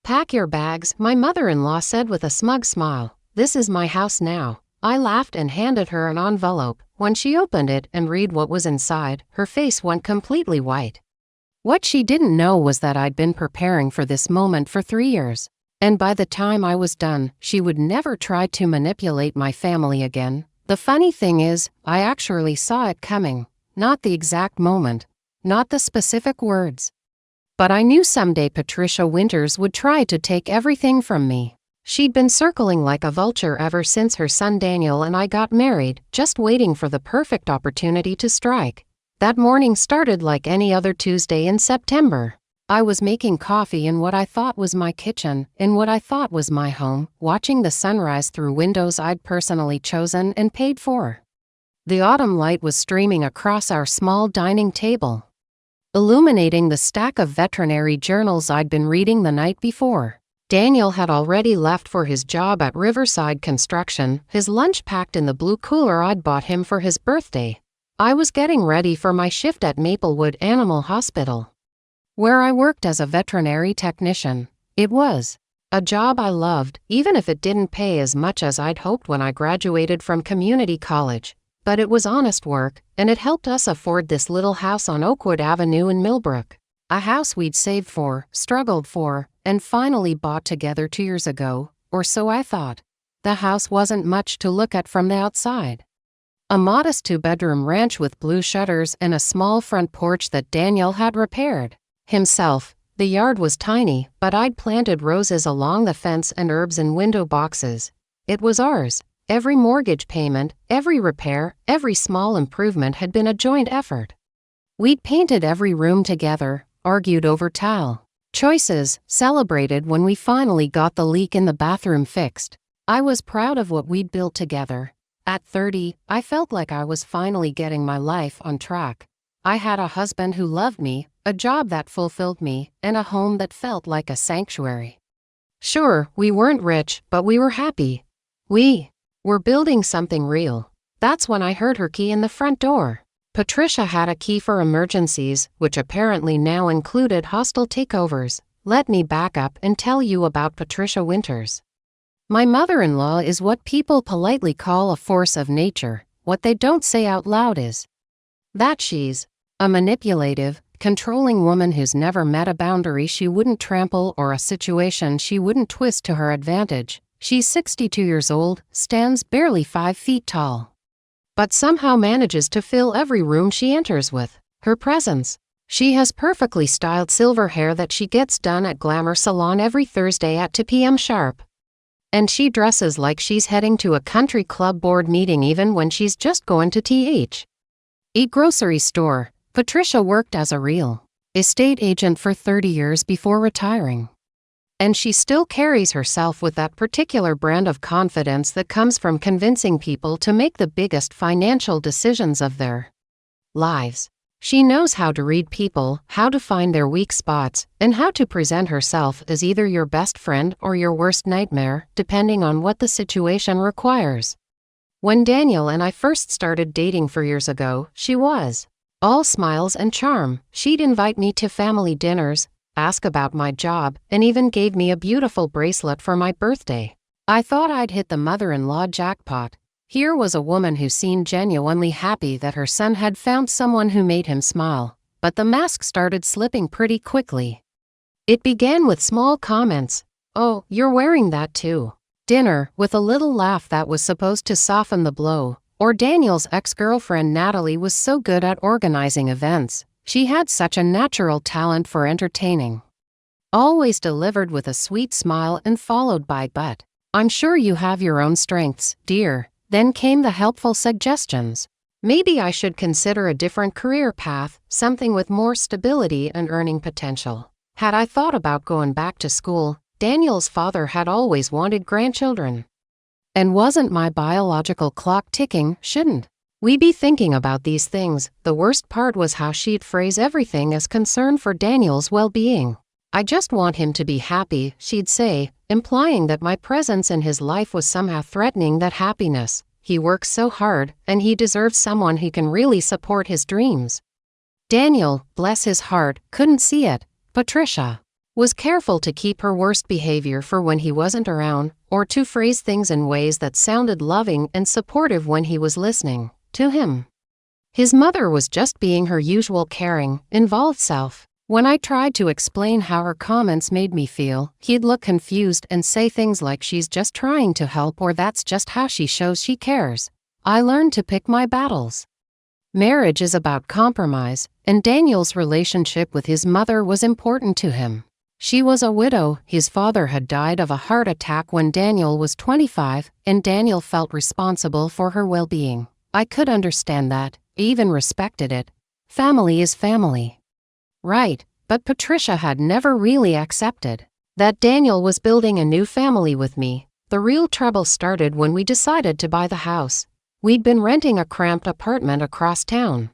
"Pack your bags," my mother-in-law said with a smug smile. "This is my house now." I laughed and handed her an envelope. When she opened it and read what was inside, her face went completely white. What she didn't know was that I'd been preparing for this moment for 3 years. And by the time I was done, she would never try to manipulate my family again. The funny thing is, I actually saw it coming. Not the exact moment. Not the specific words. But I knew someday Patricia Winters would try to take everything from me. She'd been circling like a vulture ever since her son Daniel and I got married, just waiting for the perfect opportunity to strike. That morning started like any other Tuesday in September. I was making coffee in what I thought was my kitchen, in what I thought was my home, watching the sunrise through windows I'd personally chosen and paid for. The autumn light was streaming across our small dining table, illuminating the stack of veterinary journals I'd been reading the night before. Daniel had already left for his job at Riverside Construction, his lunch packed in the blue cooler I'd bought him for his birthday. I was getting ready for my shift at Maplewood Animal Hospital, where I worked as a veterinary technician. It was a job I loved, even if it didn't pay as much as I'd hoped when I graduated from community college. But it was honest work, and it helped us afford this little house on Oakwood Avenue in Millbrook. A house we'd saved for, struggled for, and finally bought together 2 years ago, or so I thought. The house wasn't much to look at from the outside. A modest 2-bedroom ranch with blue shutters and a small front porch that Daniel had repaired himself. The yard was tiny, but I'd planted roses along the fence and herbs in window boxes. It was ours. Every mortgage payment, every repair, every small improvement had been a joint effort. We'd painted every room together, argued over tile choices, celebrated when we finally got the leak in the bathroom fixed. I was proud of what we'd built together. At 30, I felt like I was finally getting my life on track. I had a husband who loved me, a job that fulfilled me, and a home that felt like a sanctuary. Sure, we weren't rich, but we were happy. We were building something real. That's when I heard her key in the front door. Patricia had a key for emergencies, which apparently now included hostile takeovers. Let me back up and tell you about Patricia Winters. My mother-in-law is what people politely call a force of nature. What they don't say out loud is that she's a manipulative, controlling woman who's never met a boundary she wouldn't trample or a situation she wouldn't twist to her advantage. She's 62 years old, stands barely 5 feet tall, but somehow manages to fill every room she enters with her presence. She has perfectly styled silver hair that she gets done at Glamour Salon every Thursday at 2 p.m. sharp. And she dresses like she's heading to a country club board meeting even when she's just going to a grocery store. Patricia worked as a real estate agent for 30 years before retiring. And she still carries herself with that particular brand of confidence that comes from convincing people to make the biggest financial decisions of their lives. She knows how to read people, how to find their weak spots, and how to present herself as either your best friend or your worst nightmare, depending on what the situation requires. When Daniel and I first started dating 4 years ago, she was all smiles and charm. She'd invite me to family dinners, ask about my job, and even gave me a beautiful bracelet for my birthday. I thought I'd hit the mother-in-law jackpot. Here was a woman who seemed genuinely happy that her son had found someone who made him smile. But the mask started slipping pretty quickly. It began with small comments. "Oh, you're wearing that too." Dinner, with a little laugh that was supposed to soften the blow. Or Daniel's ex-girlfriend Natalie was so good at organizing events. She had such a natural talent for entertaining. Always delivered with a sweet smile and followed by "but I'm sure you have your own strengths, dear." Then came the helpful suggestions. Maybe I should consider a different career path, something with more stability and earning potential. Had I thought about going back to school? Daniel's father had always wanted grandchildren. And wasn't my biological clock ticking? Shouldn't we be thinking about these things? The worst part was how she'd phrase everything as concern for Daniel's well-being. "I just want him to be happy," she'd say, implying that my presence in his life was somehow threatening that happiness. "He works so hard, and he deserves someone who can really support his dreams." Daniel, bless his heart, couldn't see it. Patricia Was careful to keep her worst behavior for when he wasn't around, or to phrase things in ways that sounded loving and supportive when he was listening to him. His mother was just being her usual caring, involved self. When I tried to explain how her comments made me feel, he'd look confused and say things like she's just trying to help or that's just how she shows she cares. I learned to pick my battles. Marriage is about compromise, and Daniel's relationship with his mother was important to him. She was a widow. His father had died of a heart attack when Daniel was 25, and Daniel felt responsible for her well-being. I could understand that, even respected it. Family is family. Right, but Patricia had never really accepted that Daniel was building a new family with me. The real trouble started when we decided to buy the house. We'd been renting a cramped apartment across town.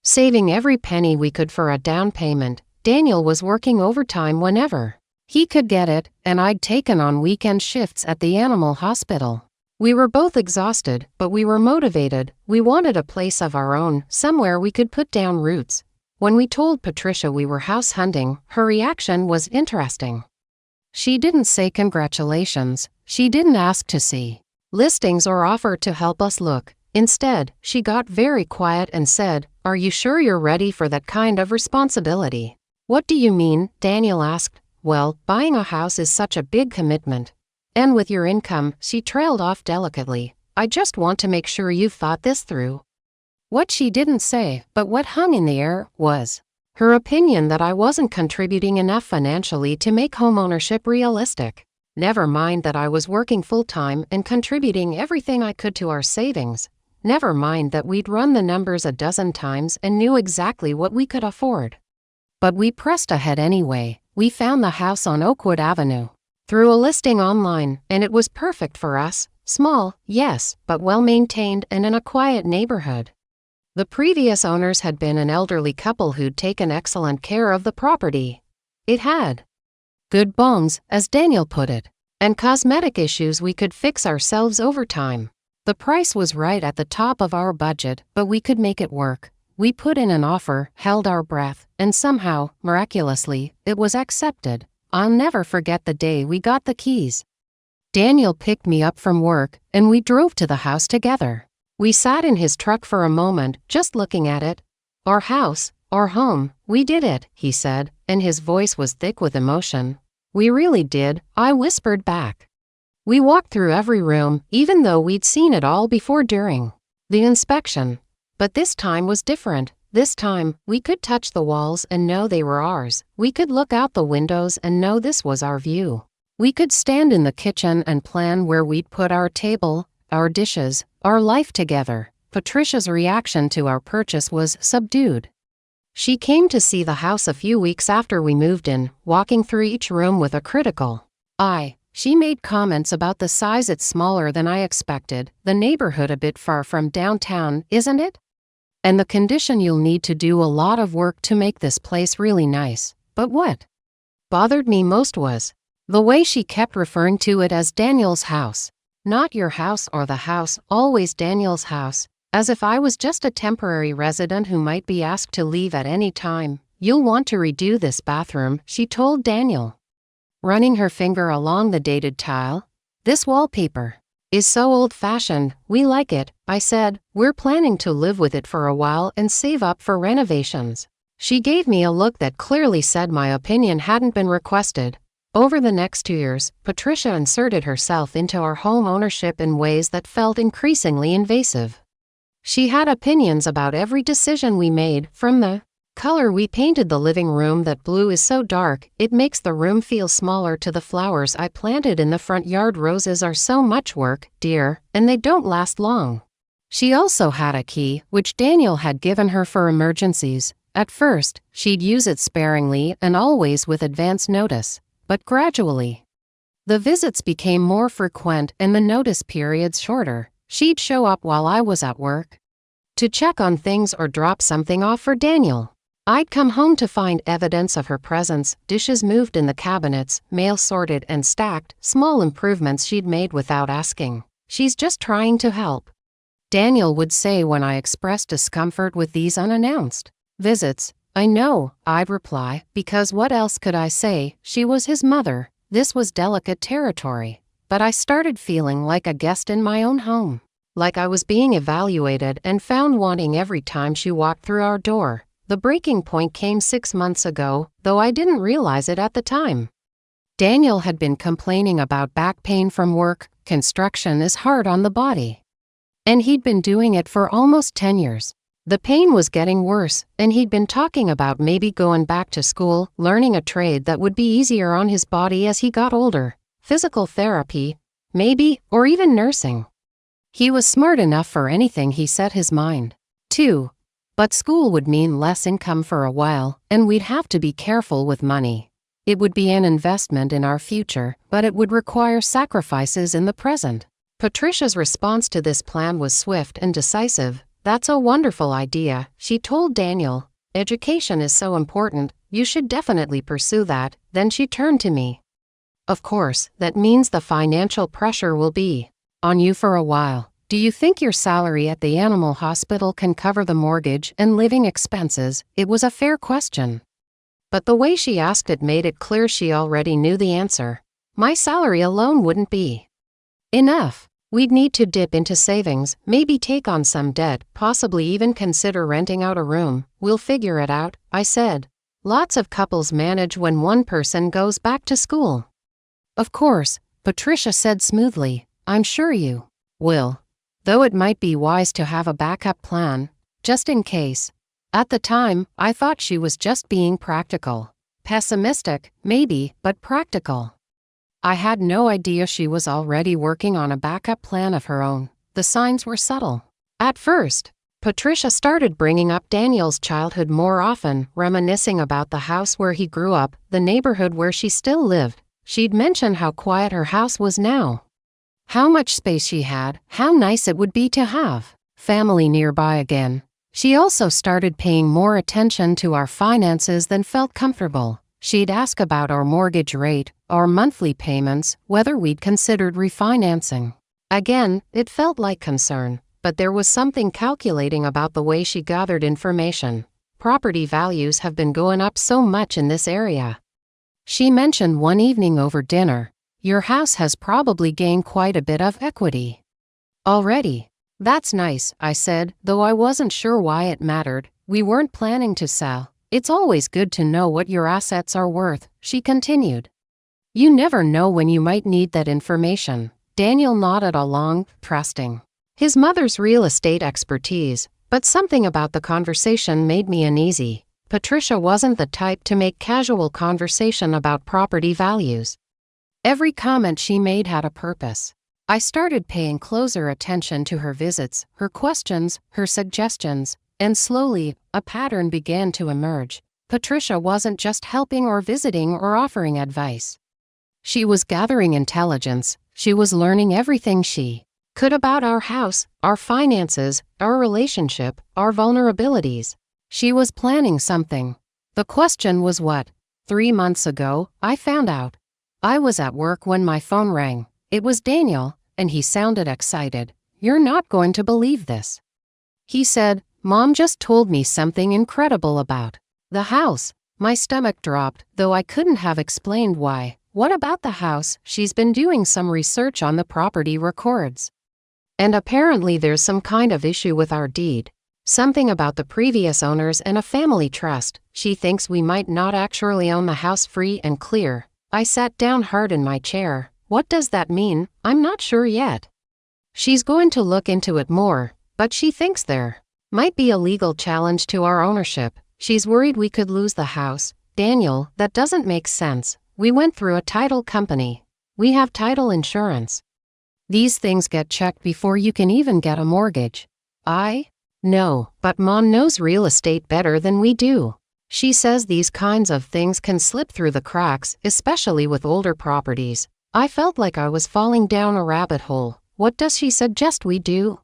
Saving every penny we could for a down payment, Daniel was working overtime whenever he could get it, and I'd taken on weekend shifts at the animal hospital. We were both exhausted, but we were motivated. We wanted a place of our own, somewhere we could put down roots. When we told Patricia we were house hunting, her reaction was interesting. She didn't say congratulations. She didn't ask to see listings or offer to help us look. Instead, she got very quiet and said, "Are you sure you're ready for that kind of responsibility?" "What do you mean?" Daniel asked. "Well, buying a house is such a big commitment. And with your income," she trailed off delicately, "I just want to make sure you've thought this through." What she didn't say, but what hung in the air, was her opinion that I wasn't contributing enough financially to make homeownership realistic. Never mind that I was working full-time and contributing everything I could to our savings. Never mind that we'd run the numbers a dozen times and knew exactly what we could afford. But we pressed ahead anyway. We found the house on Oakwood Avenue through a listing online, and it was perfect for us. Small, yes, but well-maintained and in a quiet neighborhood. The previous owners had been an elderly couple who'd taken excellent care of the property. It had good bones, as Daniel put it, and cosmetic issues we could fix ourselves over time. The price was right at the top of our budget, but we could make it work. We put in an offer, held our breath, and somehow, miraculously, it was accepted. I'll never forget the day we got the keys. Daniel picked me up from work, and we drove to the house together. We sat in his truck for a moment, just looking at it. "Our house, our home, we did it," he said, and his voice was thick with emotion. "We really did," I whispered back. We walked through every room, even though we'd seen it all before during the inspection. But this time was different. This time, we could touch the walls and know they were ours. We could look out the windows and know this was our view. We could stand in the kitchen and plan where we'd put our table, our dishes, our life together. Patricia's reaction to our purchase was subdued. She came to see the house a few weeks after we moved in, walking through each room with a critical eye. She made comments about the size. "It's smaller than I expected, the neighborhood a bit far from downtown, isn't it? And the condition. You'll need to do a lot of work to make this place really nice." But what bothered me most was the way she kept referring to it as Daniel's house. Not your house or the house, always Daniel's house, as if I was just a temporary resident who might be asked to leave at any time. "You'll want to redo this bathroom," she told Daniel, running her finger along the dated tile. "This wallpaper is so old-fashioned, we like it," I said. "We're planning to live with it for a while and save up for renovations." She gave me a look that clearly said my opinion hadn't been requested. Over the next 2 years, Patricia inserted herself into our home ownership in ways that felt increasingly invasive. She had opinions about every decision we made, from the color we painted the living room. "That blue is so dark, it makes the room feel smaller," to the flowers I planted in the front yard. "Roses are so much work, dear, and they don't last long." She also had a key, which Daniel had given her for emergencies. At first, she'd use it sparingly and always with advance notice, but gradually, the visits became more frequent and the notice periods shorter. She'd show up while I was at work to check on things or drop something off for Daniel. I'd come home to find evidence of her presence, dishes moved in the cabinets, mail sorted and stacked, small improvements she'd made without asking. "She's just trying to help," Daniel would say when I expressed discomfort with these unannounced visits. I know, I'd reply, because what else could I say? She was his mother. This was delicate territory. But I started feeling like a guest in my own home. Like I was being evaluated and found wanting every time she walked through our door. The breaking point came 6 months ago, though I didn't realize it at the time. Daniel had been complaining about back pain from work. Construction is hard on the body. And he'd been doing it for almost 10 years. The pain was getting worse, and he'd been talking about maybe going back to school, learning a trade that would be easier on his body as he got older. Physical therapy, maybe, or even nursing. He was smart enough for anything he set his mind to. But school would mean less income for a while, and we'd have to be careful with money. It would be an investment in our future, but it would require sacrifices in the present. Patricia's response to this plan was swift and decisive. That's a wonderful idea, she told Daniel. Education is so important, you should definitely pursue that. Then she turned to me. Of course, that means the financial pressure will be on you for a while. Do you think your salary at the animal hospital can cover the mortgage and living expenses? It was a fair question. But the way she asked it made it clear she already knew the answer. My salary alone wouldn't be enough. We'd need to dip into savings, maybe take on some debt, possibly even consider renting out a room. We'll figure it out, I said. Lots of couples manage when one person goes back to school. Of course, Patricia said smoothly. I'm sure you will. Though it might be wise to have a backup plan, just in case. At the time, I thought she was just being practical. Pessimistic, maybe, but practical. I had no idea she was already working on a backup plan of her own. The signs were subtle. At first, Patricia started bringing up Daniel's childhood more often, reminiscing about the house where he grew up, the neighborhood where she still lived. She'd mention how quiet her house was now. How much space she had, how nice it would be to have family nearby again. She also started paying more attention to our finances than felt comfortable. She'd ask about our mortgage rate, our monthly payments, whether we'd considered refinancing. Again, it felt like concern, but there was something calculating about the way she gathered information. Property values have been going up so much in this area. She mentioned one evening over dinner, your house has probably gained quite a bit of equity already. That's nice, I said, though I wasn't sure why it mattered. We weren't planning to sell. It's always good to know what your assets are worth, she continued. You never know when you might need that information. Daniel nodded along, trusting his mother's real estate expertise, but something about the conversation made me uneasy. Patricia wasn't the type to make casual conversation about property values. Every comment she made had a purpose. I started paying closer attention to her visits, her questions, her suggestions, and slowly, a pattern began to emerge. Patricia wasn't just helping or visiting or offering advice. She was gathering intelligence. She was learning everything she could about our house, our finances, our relationship, our vulnerabilities. She was planning something. The question was what? 3 months ago, I found out. I was at work when my phone rang. It was Daniel, and he sounded excited. You're not going to believe this. He said, Mom just told me something incredible about the house. My stomach dropped, though I couldn't have explained why. What about the house? She's been doing some research on the property records. And apparently there's some kind of issue with our deed. Something about the previous owners and a family trust. She thinks we might not actually own the house free and clear. I sat down hard in my chair. What does that mean? I'm not sure yet. She's going to look into it more, but she thinks there might be a legal challenge to our ownership. She's worried we could lose the house. Daniel, that doesn't make sense. We went through a title company. We have title insurance. These things get checked before you can even get a mortgage. I know, but Mom knows real estate better than we do. She says these kinds of things can slip through the cracks, especially with older properties. I felt like I was falling down a rabbit hole. What does she suggest we do?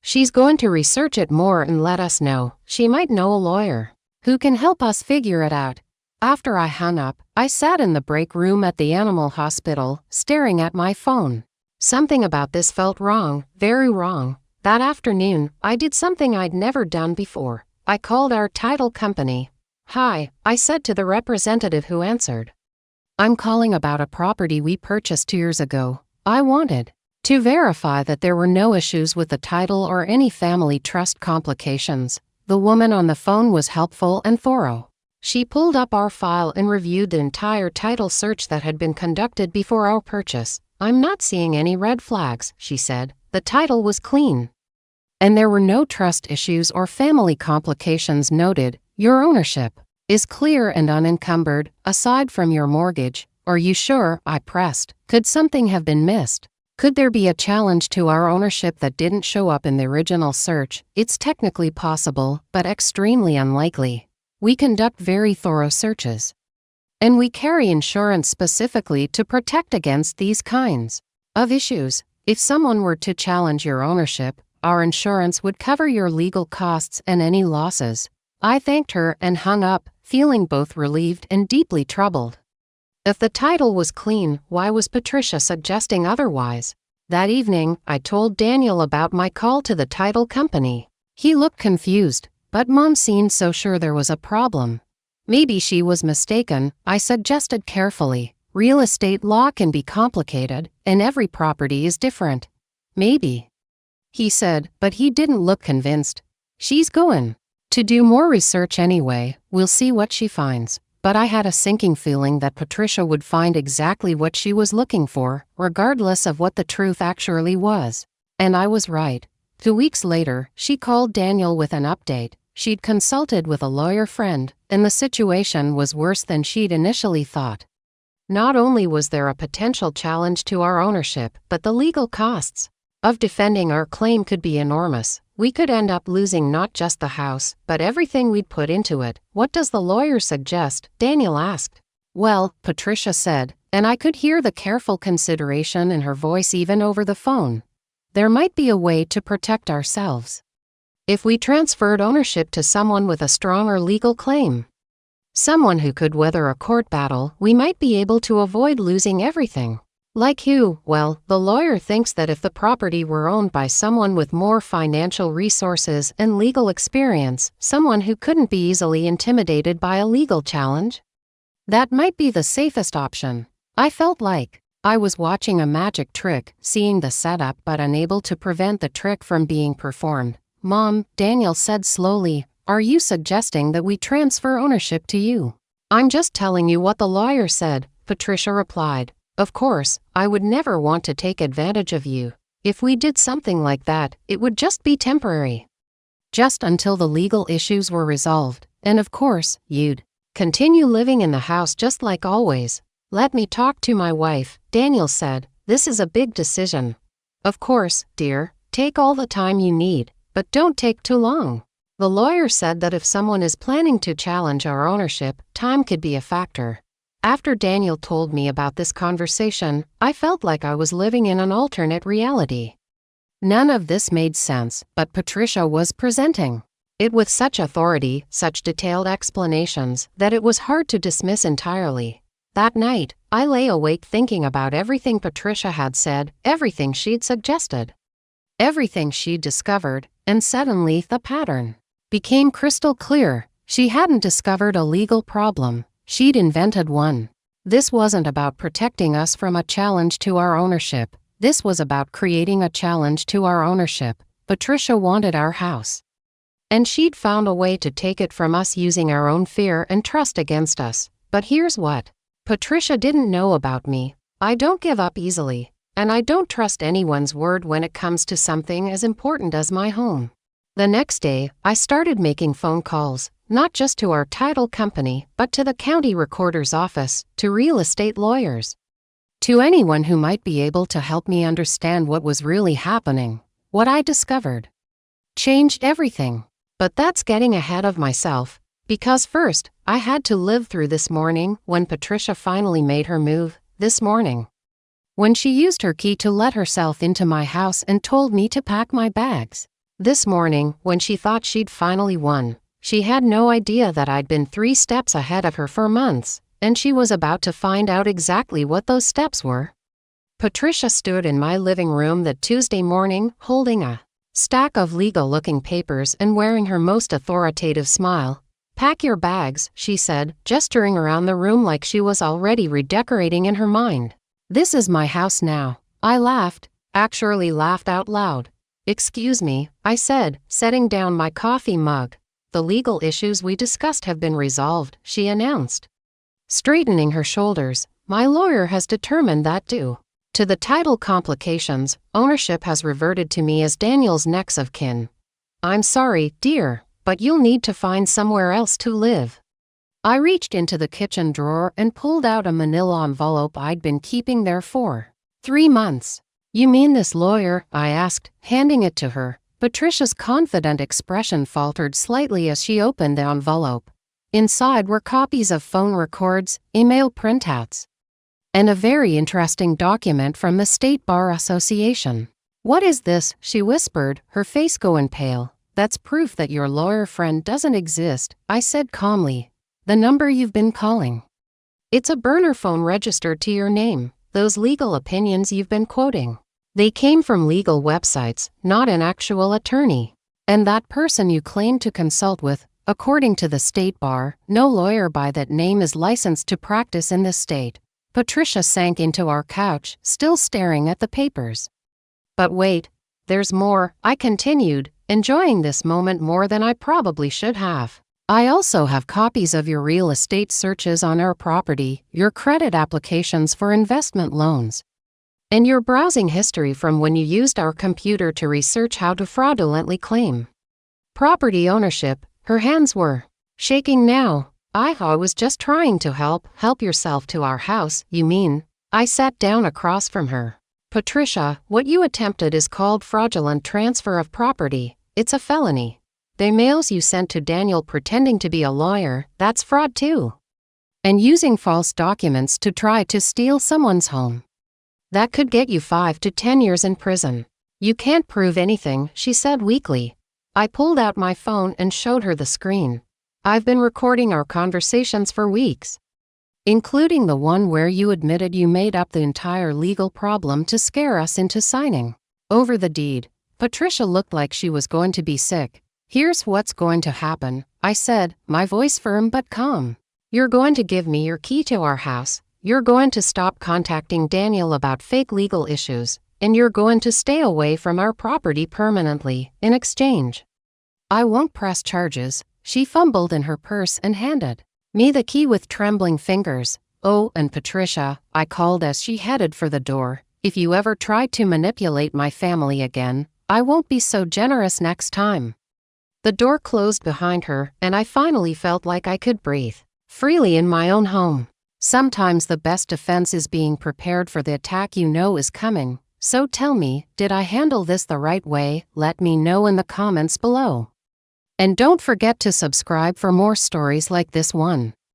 She's going to research it more and let us know. She might know a lawyer who can help us figure it out. After I hung up, I sat in the break room at the animal hospital, staring at my phone. Something about this felt wrong, very wrong. That afternoon, I did something I'd never done before. I called our title company. "Hi," I said to the representative who answered. "I'm calling about a property we purchased 2 years ago. I wanted to verify that there were no issues with the title or any family trust complications." The woman on the phone was helpful and thorough. She pulled up our file and reviewed the entire title search that had been conducted before our purchase. "I'm not seeing any red flags," she said. "The title was clean, and there were no trust issues or family complications noted. Your ownership is clear and unencumbered, aside from your mortgage. Are you sure?" I pressed. Could something have been missed? Could there be a challenge to our ownership that didn't show up in the original search? It's technically possible, but extremely unlikely. We conduct very thorough searches, and we carry insurance specifically to protect against these kinds of issues. If someone were to challenge your ownership, our insurance would cover your legal costs and any losses. I thanked her and hung up, feeling both relieved and deeply troubled. If the title was clean, why was Patricia suggesting otherwise? That evening, I told Daniel about my call to the title company. He looked confused, but Mom seemed so sure there was a problem. Maybe she was mistaken, I suggested carefully. Real estate law can be complicated, and every property is different. Maybe, he said, but he didn't look convinced. She's going to do more research anyway. We'll see what she finds. But I had a sinking feeling that Patricia would find exactly what she was looking for, regardless of what the truth actually was. And I was right. 2 weeks later, she called Daniel with an update. She'd consulted with a lawyer friend, and the situation was worse than she'd initially thought. Not only was there a potential challenge to our ownership, but the legal costs of defending our claim could be enormous. We could end up losing not just the house, but everything we'd put into it. "What does the lawyer suggest?" Daniel asked. "Well," Patricia said, and I could hear the careful consideration in her voice even over the phone. "There might be a way to protect ourselves if we transferred ownership to someone with a stronger legal claim. Someone who could weather a court battle. We might be able to avoid losing everything." "Like who?" "Well, the lawyer thinks that if the property were owned by someone with more financial resources and legal experience, someone who couldn't be easily intimidated by a legal challenge, that might be the safest option." I felt like I was watching a magic trick, seeing the setup but unable to prevent the trick from being performed. "Mom," Daniel said slowly, "are you suggesting that we transfer ownership to you?" "I'm just telling you what the lawyer said," Patricia replied. "Of course, I would never want to take advantage of you. If we did something like that, it would just be temporary. Just until the legal issues were resolved. And of course, you'd continue living in the house just like always." "Let me talk to my wife," Daniel said. "This is a big decision." "Of course, dear. Take all the time you need, but don't take too long." The lawyer said that if someone is planning to challenge our ownership, time could be a factor. After Daniel told me about this conversation, I felt like I was living in an alternate reality. None of this made sense, but Patricia was presenting it with such authority, such detailed explanations, that it was hard to dismiss entirely. That night, I lay awake thinking about everything Patricia had said, everything she'd suggested, everything she'd discovered, and suddenly the pattern became crystal clear. She hadn't discovered a legal problem. She'd invented one. This wasn't about protecting us from a challenge to our ownership. This was about creating a challenge to our ownership. Patricia wanted our house, and she'd found a way to take it from us using our own fear and trust against us. But here's what Patricia didn't know about me. I don't give up easily, and I don't trust anyone's word when it comes to something as important as my home. The next day, I started making phone calls, not just to our title company, but to the county recorder's office, to real estate lawyers, to anyone who might be able to help me understand what was really happening. What I discovered changed everything. But that's getting ahead of myself, because first, I had to live through this morning when Patricia finally made her move, this morning, when she used her key to let herself into my house and told me to pack my bags. This morning, when she thought she'd finally won. She had no idea that I'd been 3 steps ahead of her for months, and she was about to find out exactly what those steps were. Patricia stood in my living room that Tuesday morning, holding a stack of legal-looking papers and wearing her most authoritative smile. Pack your bags, she said, gesturing around the room like she was already redecorating in her mind. This is my house now. I laughed, actually laughed out loud. Excuse me, I said, setting down my coffee mug. The legal issues we discussed have been resolved, she announced. Straightening her shoulders, my lawyer has determined that due to the title complications, ownership has reverted to me as Daniel's next of kin. I'm sorry, dear, but you'll need to find somewhere else to live. I reached into the kitchen drawer and pulled out a manila envelope I'd been keeping there for 3 months. You mean this lawyer? I asked, handing it to her. Patricia's confident expression faltered slightly as she opened the envelope. Inside were copies of phone records, email printouts, and a very interesting document from the State Bar Association. What is this? She whispered, her face going pale. That's proof that your lawyer friend doesn't exist, I said calmly. The number you've been calling. It's a burner phone registered to your name. Those legal opinions you've been quoting. They came from legal websites, not an actual attorney. And that person you claim to consult with, according to the State Bar, no lawyer by that name is licensed to practice in this state. Patricia sank into our couch, still staring at the papers. But wait, there's more, I continued, enjoying this moment more than I probably should have. I also have copies of your real estate searches on our property, your credit applications for investment loans, and your browsing history from when you used our computer to research how to fraudulently claim property ownership. Her hands were shaking now. I was just trying to help yourself to our house, you mean? I sat down across from her. Patricia, what you attempted is called fraudulent transfer of property. It's a felony. The mails you sent to Daniel pretending to be a lawyer, that's fraud too. And using false documents to try to steal someone's home. That could get you 5 to 10 years in prison. You can't prove anything, she said weakly. I pulled out my phone and showed her the screen. I've been recording our conversations for weeks, including the one where you admitted you made up the entire legal problem to scare us into signing over the deed. Patricia looked like she was going to be sick. Here's what's going to happen, I said, my voice firm but calm. You're going to give me your key to our house. You're going to stop contacting Daniel about fake legal issues, and you're going to stay away from our property permanently in exchange. I won't press charges. She fumbled in her purse and handed me the key with trembling fingers. Oh, and Patricia, I called as she headed for the door, if you ever try to manipulate my family again, I won't be so generous next time. The door closed behind her, and I finally felt like I could breathe freely in my own home. Sometimes the best defense is being prepared for the attack you know is coming. So tell me, did I handle this the right way? Let me know in the comments below. And don't forget to subscribe for more stories like this one.